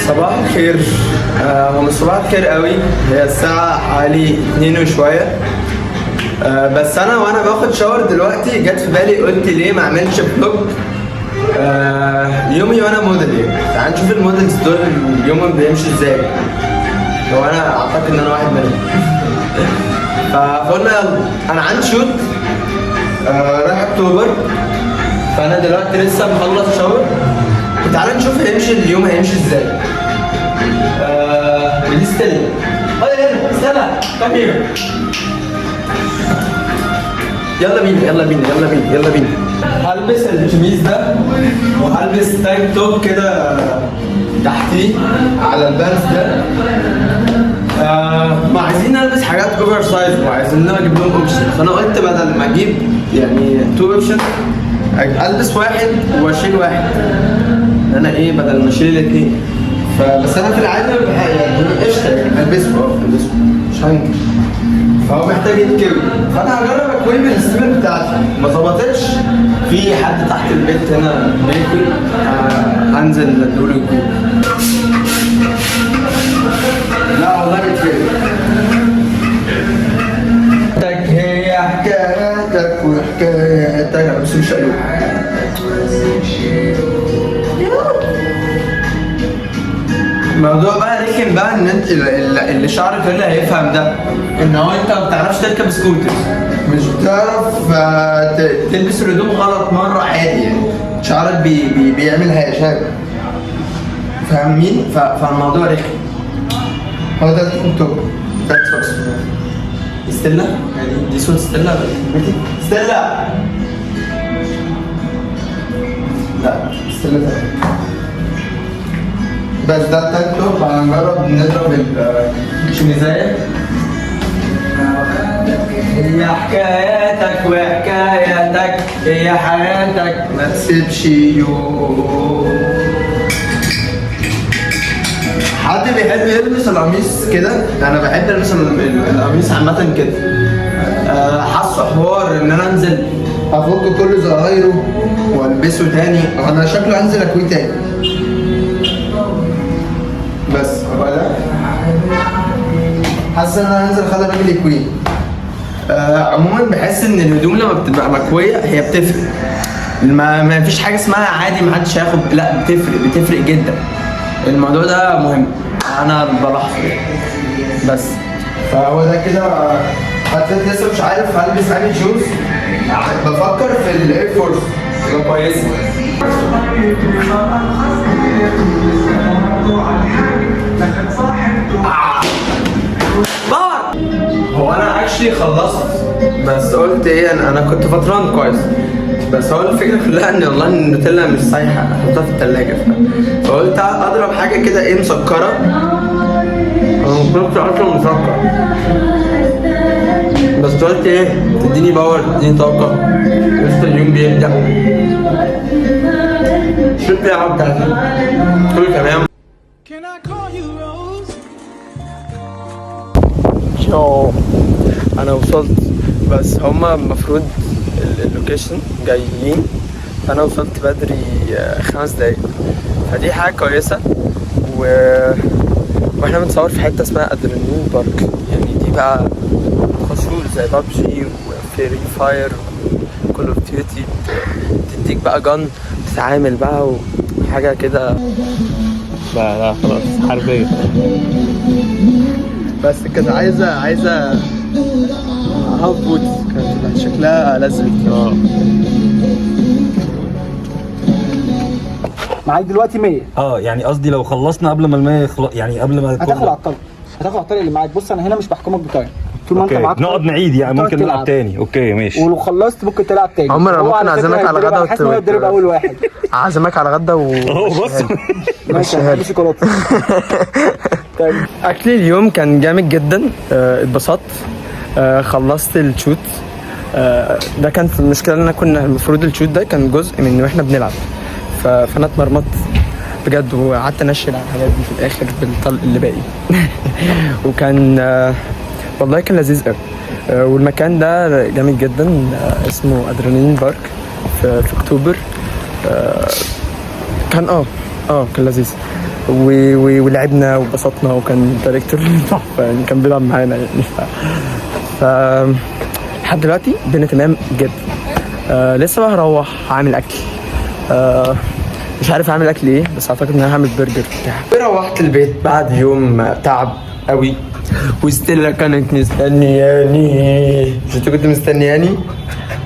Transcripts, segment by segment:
صباح الخير. هو مش صباح الخير قوي، هي الساعة حوالي 2 وشوية. بس أنا وأنا باخد شاور دلوقتي جت في بالي، قلت ليه ما أعملش فلوج يومي وأنا موديل. يعني تعال نشوف الموديلز دول يومهم بيمشي إزاي. هو أنا أعتقد إن أنا واحد منهم. فقلنا يلا، أنا عندي شوت رايح أكتوبر، فأنا دلوقتي لسه مخلص شاور، وتعالى نشوف اليوم هيمشي ازاي. ودي ستيلا. هنا ستيلا، كم هنا. يلا بينا يلا بينا يلا بينا يلا بينا. هلبس الشميز ده وهلبس تانك توب كده تحتيه على البانس ده. ما عايزين نلبس حاجات اوفر سايز وعايزين نجيب لهم اوبشن، فانا قلت بدل ما اجيب يعني تو اوبشن البس واحد واشيل واحد. انا ايه بدل ما اشيل الاثنين. فبس انا في العاده يعني قشطه يعني البسه مش هنكر. فهو محتاج يتكوي، فانا هجرب اكوي بالستيمر بتاعتي. ما ظبطتش، في حد تحت البيت هنا بيكوي، هنزل ادوله يكوي. لا والله بيتكوي. هي حكاياتك وحكاياتك بس مش قلوب. الموضوع بقى رخم بقى ان انت اللي شعرك اللي هيفهم ده ان هو انت ما بتعرفش تركب سكوتر، مش بتعرف تلبس الهدوم غلط مره عادي، يعني شعرك بيعمل هيشان، فاهمين؟ فالموضوع رخم. هو ده التوب بتاعت فوكس ستيلا، يعني دي صوت ستيلا. ستيلا لا ستيلا ده. بس ده التانك توب. هنجرب نضرب الشميزاية. هي حكاياتك وحكاياتك، هي حياتك ما تسيبش يوم. حد بيحب يلبس القميص كده؟ انا بحب البس القميص عامة كده. حاسه حوار ان انا انزل افك كل زرايره والبسه تاني. انا شكله انزل اكويه تاني. بس هو ده حاسس ان انا هنزل اخلي الراجل يكويه. عموما بحس ان الهدوم لما بتبقى مكويه هي بتفرق. ما فيش حاجه اسمها عادي ما حدش هياخد، لا بتفرق جدا. الموضوع ده مهم، انا بلاحظه بس. فهو ده كده. حتى لسه مش عارف هلبس انهي شوز. بفكر في الاير فورس تبقى كويسه. هو انا اكشلي خلصت، بس قلت ايه، انا كنت فطران كويس، بس هو الفكره كلها ان والله النوتيلا مش سايحه، احطها في الثلاجه. فقلت اضرب حاجه كده ايه مسكره. انا كنت اصلا مسكر، بس قلت ايه تديني باور، تديني طاقه، لسه اليوم بيبدا. شفت يا عم بتاعتي كله تمام. انا وصلت، بس هما المفروض اللوكيشن جايين، فانا وصلت بدري 5 دقايق، فدي حاجه كويسه. واحنا بنصور في حته اسمها ادرينالين بارك، يعني دي بقى خشوع زي بابجي وفري فاير وكول اوف ديوتي، تديك بقى جن تتعامل بقى وحاجه كده. لا خلاص حربيه. بس كانت عايزه هاف بوتس، كانت شكلها لذيذ. معاك دلوقتي 100. يعني قصدي لو خلصنا قبل ما المية يعني قبل ما هتاخد على الطريق اللي معاك. بص انا هنا مش بحكمك بتايم، طول ما انت معاك نقعد نعيد، يعني ممكن نلعب تاني. اوكي ماشي، ولو خلصت ممكن تلعب تاني. عمر ممكن اعزمك على غدا حاسس ان هو يتضرب اول واحد. اعزمك على غدا بص ماشي شوكولاته. طيب اكلي اليوم كان جامد جدا، اتبسطت. خلصت الشوت. ده كان في المشكله ان كنا المفروض الشوت ده كان جزء من واحنا بنلعب، فانا اتمرمطت بجد، وقعدت انشل على الحاجات دي في الاخر بالطلق اللي باقي. وكان والله كان لذيذ قوي. والمكان ده جامد جدا، اسمه ادرينالين بارك في اكتوبر. كان كان لذيذ. ولعبنا وبسطنا، وكان دايركتور تحفه يعني، كان بيلعب معانا يعني. ف لحد دلوقتي الدنيا تمام جدا. لسه بقى هروح هعمل اكل. مش عارف اعمل اكل ايه، بس اعتقد ان انا هعمل برجر بتاع. روحت البيت بعد يوم تعب قوي، وستيلا كانت مستنياني. مش انت كنت مستنياني؟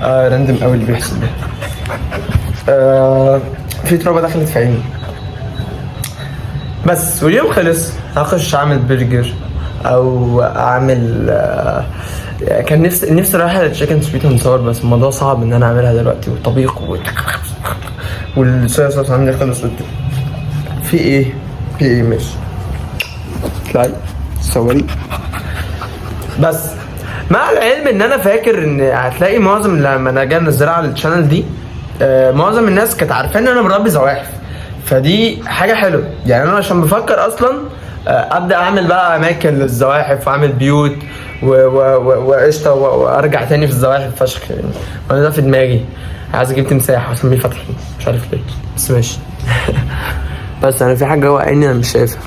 راندم قوي اللي بيحصل ده. في ترابه دخلت في عيني بس، واليوم خلص. هخش اعمل برجر او اعمل كان نفسي رايحه للتشيكن سويت اند ساور، بس الموضوع صعب ان انا اعملها دلوقتي، والطبيخ والصويا صوص عندي خلصت. في ايه ماشي، اطلعي صوري. بس مع العلم ان انا فاكر ان هتلاقي معظم لما انا جاي انزلها على الشانل دي معظم الناس كانت عارفه ان انا مربي زواحف، فدي حاجه حلوه يعني. انا عشان بفكر اصلا ابدا اعمل بقى اماكن للزواحف واعمل بيوت وقشطه وارجع تاني في الزواحف فشخ يعني. وانا ده في دماغي عايز اجيب تمساح عشان بيفتحني، مش عارف ليه بس ماشي. بس انا في حاجه جوه عيني انا مش شايفها.